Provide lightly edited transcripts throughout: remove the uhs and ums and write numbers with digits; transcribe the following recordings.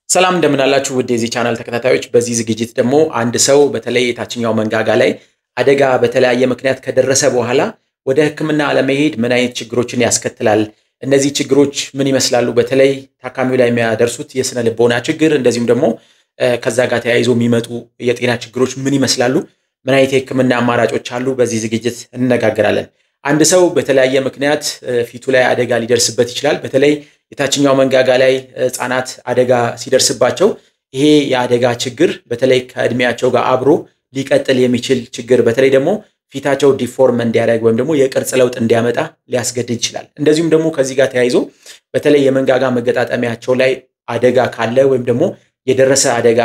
ሰላም እንደምን አላችሁ ውድ የዚህ ቻናል ተከታታዮች በዚህ ዝግጅት ደግሞ አንድ ሰው በተለይ የታችኛው መንጋጋ ላይ አደጋ በተለያየ ምክንያት ከደረሰ በኋላ ወደ ህክምና አለመሄድ ምን አይነት ችግሮችን ያስከትላል እነዚህ ችግሮች ምን ይመስላሉ በተለይ ታካሚው ላይ የሚያደርሱት የስነ ልቦና ችግር እንደዚሁም ደግሞ ከዛ ጋር ተያይዞ የሚመጡ የጤና ችግሮች ምን ይመስላሉ ምን አይነት የህክምና አማራጮች አሉ በዚህ ዝግጅት እንነጋገራለን አንድ ሰው በተለያየ ምክንያት ፊቱ ላይ አደጋ ሊደርስበት ይችላል በተለይ የታችኛው መንጋጋ ላይ ህፃናት አደጋ ሲደርስባቸው ይሄ የአደጋ ችግር በተለይ ከእድሜያቸው ጋር አብሮ ሊቀጥል የሚችል ችግር በተለይ ደግሞ ፊታቸው ዲፎርም እንዲያደርግ ወይም ደግሞ የቅርጽ ለውጥ እንዲያመጣ ሊያስገድድ ይችላል እንደዚሁም ደግሞ ከዚህ ጋር ተያይዞ በተለይ የመንጋጋ መገጣጠሚያቸው ላይ አደጋ ካለ ወይም ደግሞ የደረሰ አደጋ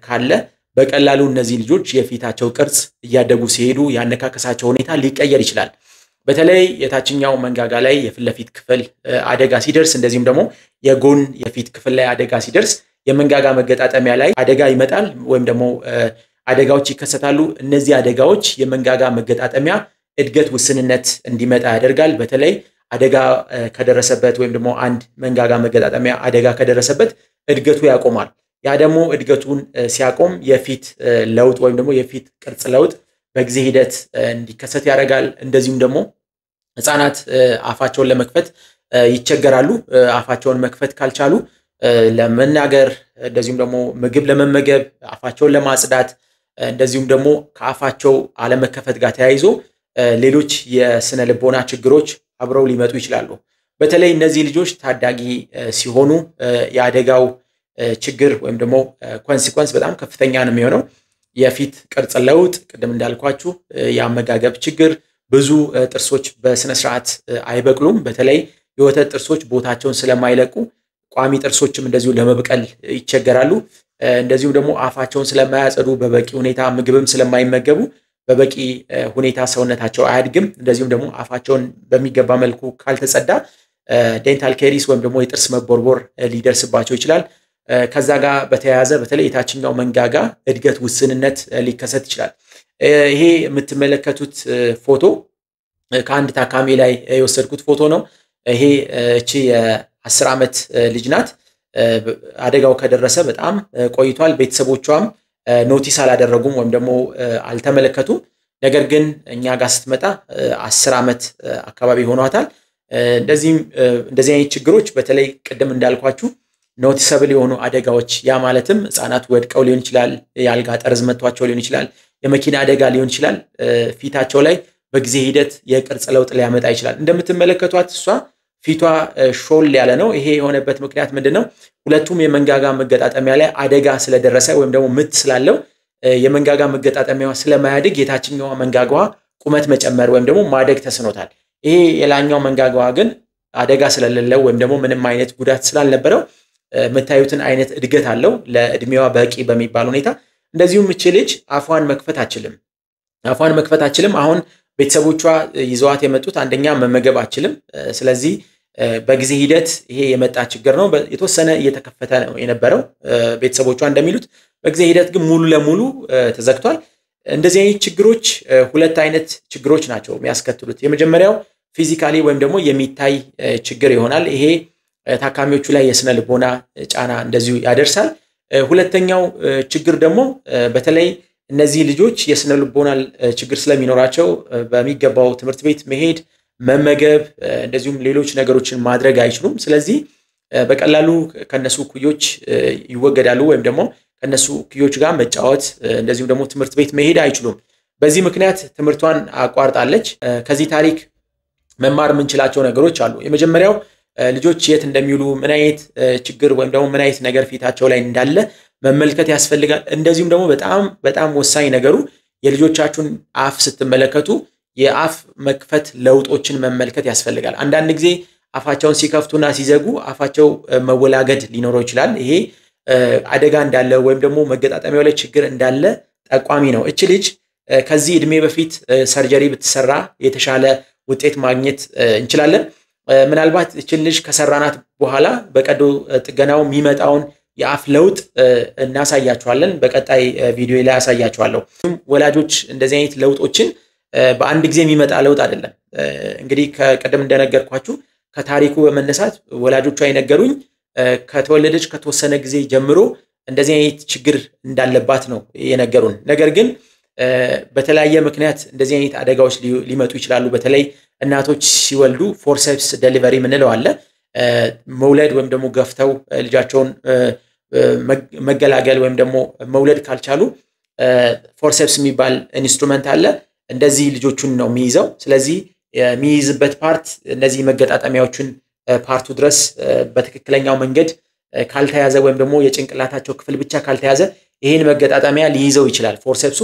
ካለ በቀላሉ እነዚህ ልጆች የፊታቸው ቅርጽ እያደጉ ሲሄዱ ያነካከሳቸው ሁኔታ ሊቀየር ይችላል በተለይ የታችኛው መንጋጋ ላይ የፍለፊት ክፍል አደጋ ሲደርስ እንደዚሁም ደግሞ የጎን የፊት ክፍል ላይ አደጋ ሲደርስ የመንጋጋ መገጣጠሚያ ላይ አደጋ ይመጣል ወይም ደግሞ አደጋዎች ይከሰታሉ እነዚህ አደጋዎች የመንጋጋ መገጣጠሚያ እድገት ውስንነት እንዲመጣ ያደርጋል በተለይ አደጋ ከደረሰበት ወይም ደግሞ አንድ መንጋጋ መገጣጠሚያ አደጋ ከደረሰበት እድገቱ ያቆማል ያ ደግሞ እድገቱን ሲያቆም የፊት ለውጥ ወይም ደግሞ የፊት ቅርጽ ለውጥ በጊዜ ሂደት እንዲከሰት ያደርጋል እንደዚሁም ደግሞ ህፃናት አፋቸውን ለመክፈት ይቸገራሉ አፋቸውን መክፈት ካልቻሉ ለመናገር እንደዚሁም ደግሞ ምግብ ለመመገብ አፋቸውን ለማጽዳት እንደዚሁም ደግሞ ከአፋቸው አለመከፈት ጋር ተያይዞ ሌሎች የስነ ልቦና ችግሮች አብረው ሊመጡ ይችላሉ በተለይ እነዚህ ልጆች ታዳጊ ሲሆኑ ያደጋው ችግር ወይም ደግሞ ኮንሲኩዌንስ በጣም ከፍተኛ ነው የሚሆነው የፊት ቅርጽ ለውጥ ቅድም እንዳልኳችሁ ያመጋገብ ችግር ብዙ ጥርሶች በስነ ስርዓት አይበቅሉም በተለይ የወተት ጥርሶች ቦታቸውን ስለማይለቁ ቋሚ ጥርሶችም እንደዚሁ ለመብቀል ይቸገራሉ እንደዚሁ ደግሞ አፋቸውን ስለማያጸዱ በበቂ ሁኔታ ምግብም ስለማይመገቡ በበቂ ሁኔታ ሰውነታቸው አያድግም እንደዚሁም ደግሞ አፋቸውን በሚገባ መልኩ ካልተጸዳ ዴንታል ኬሪስ ወይም ደግሞ የጥርስ መቦርቦር ሊደርስባቸው ይችላል ከዛ ጋር በተያያዘ በተለይ የታችኛው መንጋጋ እድገት ውስንነት ሊከሰት ይችላል ይሄ የምትመለከቱት ፎቶ ከአንድ ታካሚ ላይ የወሰድኩት ፎቶ ነው ይሄ እቺ የ10 ዓመት ልጅ ናት አደጋው ከደረሰ በጣም ቆይቷል ቤተሰቦቿም ኖቲስ አላደረጉም ወይም ደግሞ አልተመለከቱም ነገር ግን እኛ ጋር ስትመጣ 10 ዓመት አካባቢ ሆኗታል እንደዚህ አይነት ችግሮች በተለይ ቅድም እንዳልኳችሁ ኖቲሰብል የሆኑ አደጋዎች ያ ማለትም ህፃናት ወድቀው ሊሆን ይችላል ያልጋ ጠርዝ መቷቸው ሊሆን ይችላል የመኪና አደጋ ሊሆን ይችላል ፊታቸው ላይ በጊዜ ሂደት የቅርጽ ለውጥ ሊያመጣ ይችላል እንደምትመለከቷት እሷ ፊቷ ሾል ያለ ነው ይሄ የሆነበት ምክንያት ምንድነው ሁለቱም የመንጋጋ መገጣጠሚያ ላይ አደጋ ስለደረሰ ወይም ደግሞ ምት ስላለው የመንጋጋ መገጣጠሚያዋ ስለማያድግ የታችኛው መንጋጋዋ ቁመት መጨመር ወይም ደግሞ ማደግ ተስኖታል ይሄ የላኛው መንጋጋዋ ግን አደጋ ስለሌለው ወይም ደግሞ ምንም አይነት ጉዳት ስላልነበረው መታዩትን አይነት እድገት አለው ለእድሜዋ በቂ በሚባል ሁኔታ እንደዚሁም እቺ ልጅ አፏን መክፈት አችልም አሁን ቤተሰቦቿ ይዘዋት የመጡት አንደኛ መመገብ አችልም ስለዚህ በጊዜ ሂደት ይሄ የመጣ ችግር ነው የተወሰነ እየተከፈተ ነው የነበረው ቤተሰቦቿ እንደሚሉት በጊዜ ሂደት ግን ሙሉ ለሙሉ ተዘግቷል እንደዚህ አይነት ችግሮች ሁለት አይነት ችግሮች ናቸው የሚያስከትሉት የመጀመሪያው ፊዚካሊ ወይም ደግሞ የሚታይ ችግር ይሆናል ይሄ ታካሚዎቹ ላይ የስነ ልቦና ጫና እንደዚሁ ያደርሳል ሁለተኛው ችግር ደግሞ በተለይ እነዚህ ልጆች የስነ ልቦና ችግር ስለሚኖራቸው በሚገባው ትምህርት ቤት መሄድ መመገብ እንደዚሁም ሌሎች ነገሮችን ማድረግ አይችሉም ስለዚህ በቀላሉ ከነሱ ኩዮች ይወገዳሉ ወይም ደግሞ ከነሱ ኩዮች ጋር መጫወት እንደዚሁም ደግሞ ትምህርት ቤት መሄድ አይችሉም በዚህ ምክንያት ትምህርቷን አቋርጣለች ከዚህ ታሪክ መማር የምንችላቸው ነገሮች አሉ የመጀመሪያው ልጆች የት እንደሚውሉ ምን አይነት ችግር ወይም ደግሞ ምን አይነት ነገር ፊታቸው ላይ እንዳለ መመልከት ያስፈልጋል እንደዚሁም ደግሞ በጣም ወሳኝ ነገሩ የልጆቻችሁን አፍ ስትመለከቱ የአፍ መክፈት ለውጦችን መመልከት ያስፈልጋል አንዳንድ ጊዜ አፋቸውን ሲከፍቱና ሲዘጉ አፋቸው መወላገድ ሊኖረው ይችላል ይሄ አደጋ እንዳለ ወይም ደግሞ መገጣጠሚያው ላይ ችግር እንዳለ ጠቋሚ ነው እቺ ልጅ ከዚህ እድሜ በፊት ሰርጀሪ ብትሰራ የተሻለ ውጤት ማግኘት እንችላለን ምናልባት እቺ ልጅ ከሰራናት በኋላ በቀዶ ጥገናው የሚመጣውን የአፍ ለውጥ እናሳያችኋለን በቀጣይ ቪዲዮ ላይ ያሳያችኋለሁ ወላጆች እንደዚህ አይነት ለውጦችን በአንድ ጊዜ የሚመጣ ለውጥ አይደለም እንግዲህ ከቀደም እንደነገርኳችሁ ከታሪኩ በመነሳት ወላጆቿ የነገሩኝ ከተወለደች ከተወሰነ ጊዜ ጀምሮ እንደዚህ አይነት ችግር እንዳለባት ነው የነገሩን። ነገር ግን በተለያየ ምክንያት እንደዚህ አይነት አደጋዎች ሊመጡ ይችላሉ። በተለይ እናቶች ሲወልዱ ፎርሴፕስ ዴሊቨሪ ምንለው አለ። መውለድ ወይም ደግሞ ገፍተው ልጃቸውን መገላገል ወይም ደግሞ መውለድ ካልቻሉ ፎርሴፕስ የሚባል ኢንስትሩመንት አለ። እንደዚህ ልጆቹን ነው የሚይዘው። ስለዚህ የሚይዝበት ፓርት እነዚህ መገጣጠሚያዎችን ፓርቱ ድረስ በትክክለኛው መንገድ ካልተያዘ ወይም ደግሞ የጭንቅላታቸው ክፍል ብቻ ካልተያዘ ይሄን መገጣጠሚያ ሊይዘው ይችላል፣ ፎርሴፕሱ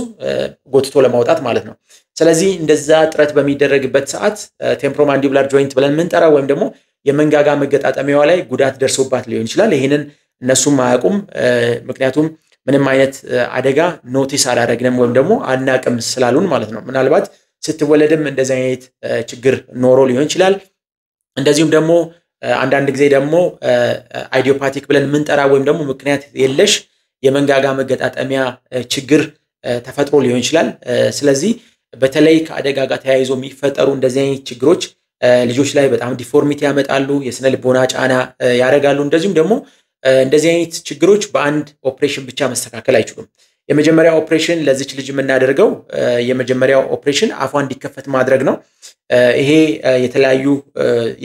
ጎትቶ ለማውጣት ማለት ነው። ስለዚህ እንደዛ ጥረት በሚደረግበት ሰዓት ቴምፖሮማንዲቡላር ጆይንት ብለን የምንጠራው ወይም ደግሞ የመንጋጋ መገጣጠሚያዋ ላይ ጉዳት ደርሶባት ሊሆን ይችላል። ይሄንን እነሱም አያውቁም፣ ምክንያቱም ምንም አይነት አደጋ ኖቲስ አላደረግንም ወይም ደግሞ አናቅም ስላሉን ማለት ነው። ምናልባት ስትወለድም እንደዚህ አይነት ችግር ኖሮ ሊሆን ይችላል። እንደዚሁም ደግሞ አንዳንድ ጊዜ ደግሞ አይዲዮፓቲክ ብለን የምንጠራ ወይም ደግሞ ምክንያት የለሽ የመንጋጋ መገጣጠሚያ ችግር ተፈጥሮ ሊሆን ይችላል። ስለዚህ በተለይ ከአደጋ ጋር ተያይዞ የሚፈጠሩ እንደዚህ አይነት ችግሮች ልጆች ላይ በጣም ዲፎርሚቲ ያመጣሉ፣ የስነ ልቦና ጫና ያደርጋሉ። እንደዚሁም ደግሞ እንደዚህ አይነት ችግሮች በአንድ ኦፕሬሽን ብቻ መስተካከል አይችሉም። የመጀመሪያው ኦፕሬሽን ለዚች ልጅ የምናደርገው የመጀመሪያው ኦፕሬሽን አፏ እንዲከፈት ማድረግ ነው። ይሄ የተለያዩ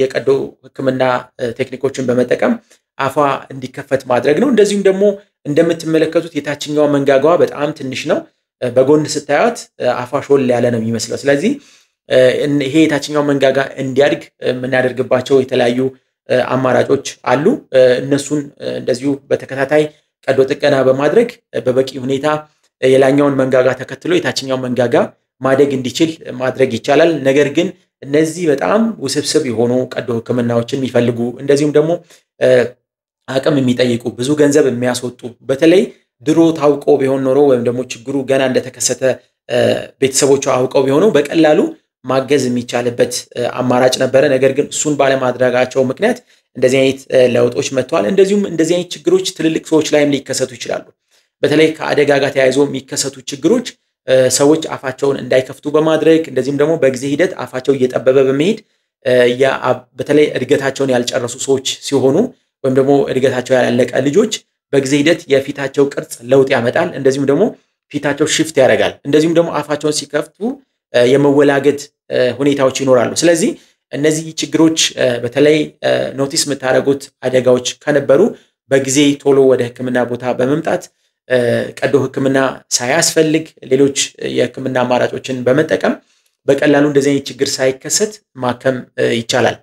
የቀዶ ሕክምና ቴክኒኮችን በመጠቀም አፏ እንዲከፈት ማድረግ ነው። እንደዚሁም ደግሞ እንደምትመለከቱት የታችኛው መንጋጋዋ በጣም ትንሽ ነው። በጎን ስታዩት አፏ ሾል ያለ ነው የሚመስለው። ስለዚህ ይሄ የታችኛው መንጋጋ እንዲያድግ የምናደርግባቸው የተለያዩ አማራጮች አሉ። እነሱን እንደዚሁ በተከታታይ ቀዶ ጥገና በማድረግ በበቂ ሁኔታ የላኛውን መንጋጋ ተከትሎ የታችኛው መንጋጋ ማደግ እንዲችል ማድረግ ይቻላል። ነገር ግን እነዚህ በጣም ውስብስብ የሆኑ ቀዶ ህክምናዎችን የሚፈልጉ እንደዚሁም ደግሞ አቅም የሚጠይቁ ብዙ ገንዘብ የሚያስወጡ በተለይ ድሮ ታውቆ ቢሆን ኖሮ ወይም ደግሞ ችግሩ ገና እንደተከሰተ ቤተሰቦቹ አውቀው ቢሆኑ በቀላሉ ማገዝ የሚቻልበት አማራጭ ነበረ። ነገር ግን እሱን ባለማድረጋቸው ምክንያት እንደዚህ አይነት ለውጦች መጥተዋል። እንደዚሁም እንደዚህ አይነት ችግሮች ትልልቅ ሰዎች ላይም ሊከሰቱ ይችላሉ። በተለይ ከአደጋ ጋር ተያይዞ የሚከሰቱ ችግሮች ሰዎች አፋቸውን እንዳይከፍቱ በማድረግ እንደዚሁም ደግሞ በጊዜ ሂደት አፋቸው እየጠበበ በመሄድ በተለይ እድገታቸውን ያልጨረሱ ሰዎች ሲሆኑ ወይም ደግሞ እድገታቸው ያላለቀ ልጆች በጊዜ ሂደት የፊታቸው ቅርጽ ለውጥ ያመጣል። እንደዚሁም ደግሞ ፊታቸው ሽፍት ያደርጋል። እንደዚሁም ደግሞ አፋቸውን ሲከፍቱ የመወላገድ ሁኔታዎች ይኖራሉ። ስለዚህ እነዚህ ችግሮች በተለይ ኖቲስ የምታደርጉት አደጋዎች ከነበሩ በጊዜ ቶሎ ወደ ህክምና ቦታ በመምጣት ቀዶ ህክምና ሳያስፈልግ ሌሎች የህክምና አማራጮችን በመጠቀም በቀላሉ እንደዚህ አይነት ችግር ሳይከሰት ማከም ይቻላል።